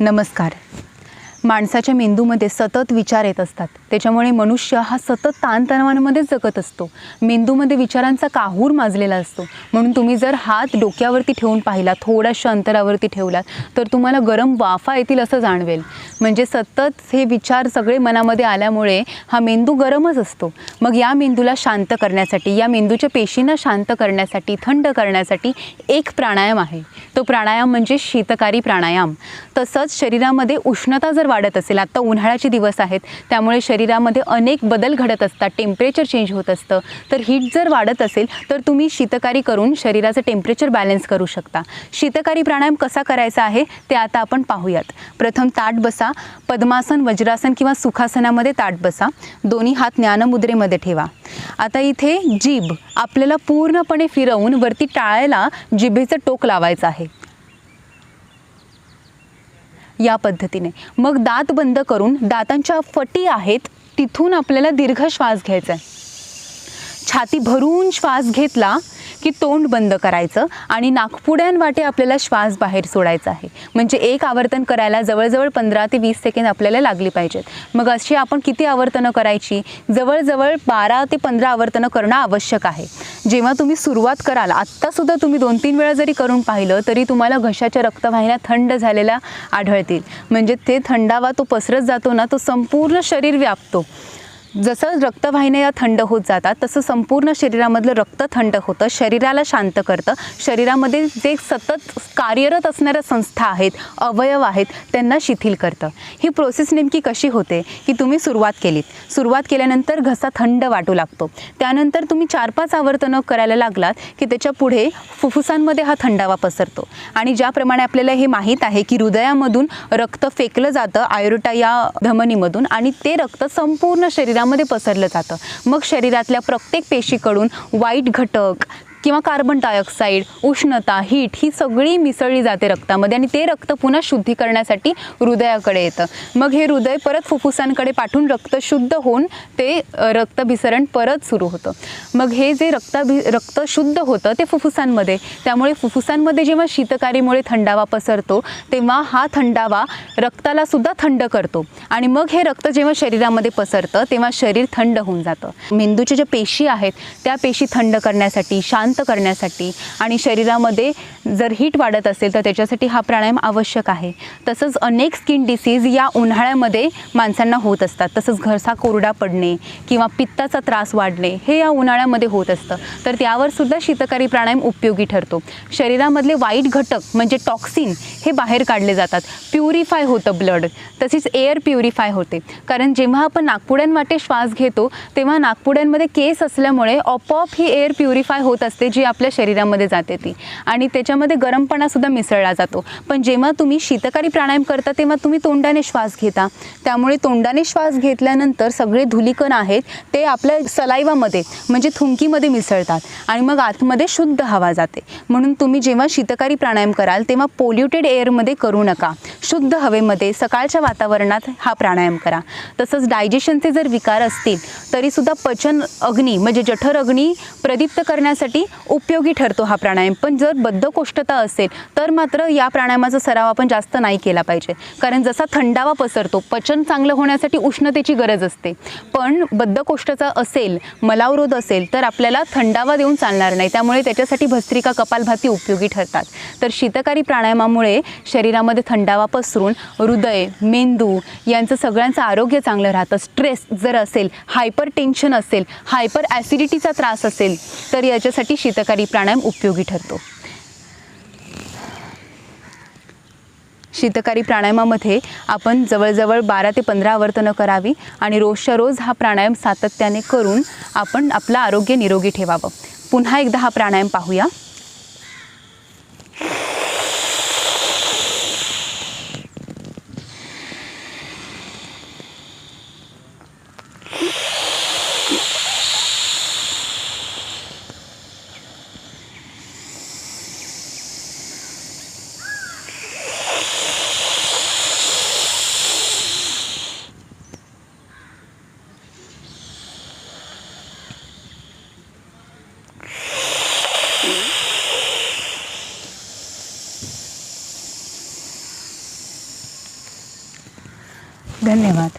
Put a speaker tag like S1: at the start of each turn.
S1: नमस्कार. माणसाच्या मेंदूमध्ये सतत विचार येत असतात. त्याच्यामुळे मनुष्य हा सतत ताणतणावांमध्येच जगत असतो. मेंदूमध्ये विचारांचा काहूर माजलेला असतो. म्हणून तुम्ही जर हात डोक्यावरती ठेवून पाहिला, थोड्याशा अंतरावरती ठेवलात, तर तुम्हाला गरम वाफा येतील असं जाणवेल. म्हणजे सतत हे विचार सगळे मनामध्ये आल्यामुळे हा मेंदू गरमच असतो. मग या मेंदूला शांत करण्यासाठी, या मेंदूच्या पेशींना शांत करण्यासाठी, थंड करण्यासाठी एक प्राणायाम आहे. तो प्राणायाम म्हणजे शीतकारी प्राणायाम. तसंच शरीरामध्ये उष्णता जर वाढत असेल, आता उन्हाळ्याचे दिवस आहेत, त्यामुळे शरीरामध्ये अनेक बदल घडत असतात, टेम्परेचर चेंज होत असतं. तर हीट जर वाढत असेल तर तुम्ही शीतकारी करून शरीराचं टेम्परेचर बॅलन्स करू शकता. शीतकारी प्राणायाम कसा करायचा आहे ते आता आपण पाहूयात. प्रथम ताठ बसा. पद्मासन, वज्रासन किंवा सुखासनामध्ये ताठ बसा. दोन्ही हात ज्ञानमुद्रेमध्ये ठेवा. आता इथे जीभ आपल्याला पूर्णपणे फिरवून वरती टाळायला जिभेचं टोक लावायचं आहे, या पद्धतीने. मग दात बंद करून दातांच्या फटी आहेत तिथून आपल्याला दीर्घ श्वास घ्यायचा आहे. छाती भरून श्वास घेतला की तोंड बंद करायचं आणि नाकपुड्यांवाटे आपल्याला श्वास बाहेर सोडायचा आहे. म्हणजे एक आवर्तन करायला जवळजवळ 15 ते 20 सेकंद आपल्याला लागली पाहिजेत. मग अशी आपण किती आवर्तनं करायची? जवळजवळ 12 ते 15 आवर्तनं करणं आवश्यक आहे. जेव्हा तुम्ही सुरुवात कराल, आत्तासुद्धा तुम्ही 2-3 वेळा जरी करून पाहिलं तरी तुम्हाला घशाच्या रक्तवाहिन्या थंड झालेल्या आढळतील. म्हणजे ते थंडावा तो पसरत जातो ना, तो संपूर्ण शरीर व्यापतो. जसं रक्तवाहिन्या थंड होत जातात तसं संपूर्ण शरीरामधलं रक्त थंड होतं, शरीराला शांत करतं. शरीरामध्ये जे सतत कार्यरत असणाऱ्या संस्था आहेत, अवयव आहेत, त्यांना शिथिल करतं. ही प्रोसेस नेमकी कशी होते की तुम्ही सुरुवात केल्यानंतर घसा थंड वाटू लागतो. त्यानंतर तुम्ही 4-5 आवर्तनं करायला लागलात की त्याच्या पुढे फुफ्फुसांमध्ये हा थंडावा पसरतो. आणि ज्याप्रमाणे आपल्याला हे माहीत आहे की हृदयामधून रक्त फेकलं जातं आयोर्टा या धमनीमधून आणि ते रक्त संपूर्ण शरीरामध्ये पसरलं जातं. मग शरीरातल्या प्रत्येक पेशीकडून वाईट घटक किंवा कार्बन डायऑक्साईड, उष्णता, हीट ही सगळी मिसळली जाते रक्तामध्ये आणि ते रक्त पुन्हा शुद्धी करण्यासाठी हृदयाकडे येतं. मग हे हृदय परत फुफ्फुसांकडे पाठवून रक्त शुद्ध होऊन ते रक्तभिसरण परत सुरू होतं. मग हे जे रक्त शुद्ध होतं ते फुफ्फुसांमध्ये, त्यामुळे फुफ्फुसांमध्ये जेव्हा शीतकारीमुळे थंडावा पसरतो तेव्हा हा थंडावा रक्ताला सुद्धा थंड करतो आणि मग हे रक्त जेव्हा शरीरामध्ये पसरतं तेव्हा शरीर थंड होऊन जातं. मेंदूच्या ज्या पेशी आहेत त्या पेशी थंड करण्यासाठी, शांत करण्यासाठी आणि शरीरामध्ये जर हीट वाढत असेल तर त्याच्यासाठी हा प्राणायाम आवश्यक आहे. तसंच अनेक स्किन डिसीज या उन्हाळ्यामध्ये माणसांना होत असतात. तसंच घसा कोरडा पडणे किंवा पित्ताचा त्रास वाढणे हे या उन्हाळ्यामध्ये होत असतं. तर त्यावर सुद्धा शीतकारी प्राणायाम उपयोगी ठरतो. शरीरामधले वाईट घटक म्हणजे टॉक्सिन हे बाहेर काढले जातात. प्युरिफाय होतं ब्लड, तसेच एअर प्युरिफाय होते. कारण जेव्हा आपण नाकपुड्यांवाटे श्वास घेतो तेव्हा नाकपुड्यांमध्ये केस असल्यामुळे आपोआप ही एअर प्युरिफाय होत असते जी आपल्या शरीरामध्ये जाते ती, आणि त्याच्यामध्ये गरमपणा सुद्धा मिसळला जातो. पण जेव्हा तुम्ही शीतकारी प्राणायाम करता तेव्हा तुम्ही तोंडाने श्वास घेता, त्यामुळे तोंडाने श्वास घेतल्यानंतर सगळे धुलीकण आहेत ते आपल्या सलाइवामध्ये म्हणजे थुंकीमध्ये मिसळतात आणि मग आतमध्ये शुद्ध हवा जाते. म्हणून तुम्ही जेव्हा शीतकारी प्राणायाम कराल तेव्हा पोल्युटेड एअरमध्ये करू नका. शुद्ध हवेमध्ये सकाळच्या वातावरणात हा प्राणायाम करा. तसंच डायजेशनचे जर विकार असतील तरीसुद्धा पचन अग्नी म्हणजे जठर अग्नी प्रदीप्त करण्यासाठी उपयोगी ठरतो हा प्राणायाम. पण जर बद्धकोष्ठता असेल तर मात्र या प्राणायामाचा सराव आपण जास्त नाही केला पाहिजे. कारण जसा थंडावा पसरतो, पचन चांगलं होण्यासाठी उष्णतेची गरज असते. पण बद्धकोष्ठता असेल, मलावरोध असेल तर आपल्याला थंडावा देऊन चालणार नाही. त्यामुळे त्याच्यासाठी भस्त्रिका, कपालभाती उपयोगी ठरतात. तर शीतकारी प्राणायामामुळे शरीरामध्ये थंडावा पसरून हृदय, मेंदू यांचं सगळ्यांचं आरोग्य चांगलं राहतं. स्ट्रेस जर असेल, हायपर टेन्शन असेल, हायपर ॲसिडिटीचा त्रास असेल तर याच्यासाठी शीतकारी प्राणायाम उपयोगी ठरतो. शीतकारी प्राणायामामध्ये आपण जवळजवळ 12 ते 15 आवर्तनं करावी आणि रोजच्या रोज हा प्राणायाम सातत्याने करून आपण आपलं आरोग्य निरोगी ठेवावं. पुन्हा एकदा हा प्राणायाम पाहूया. धन्यवाद.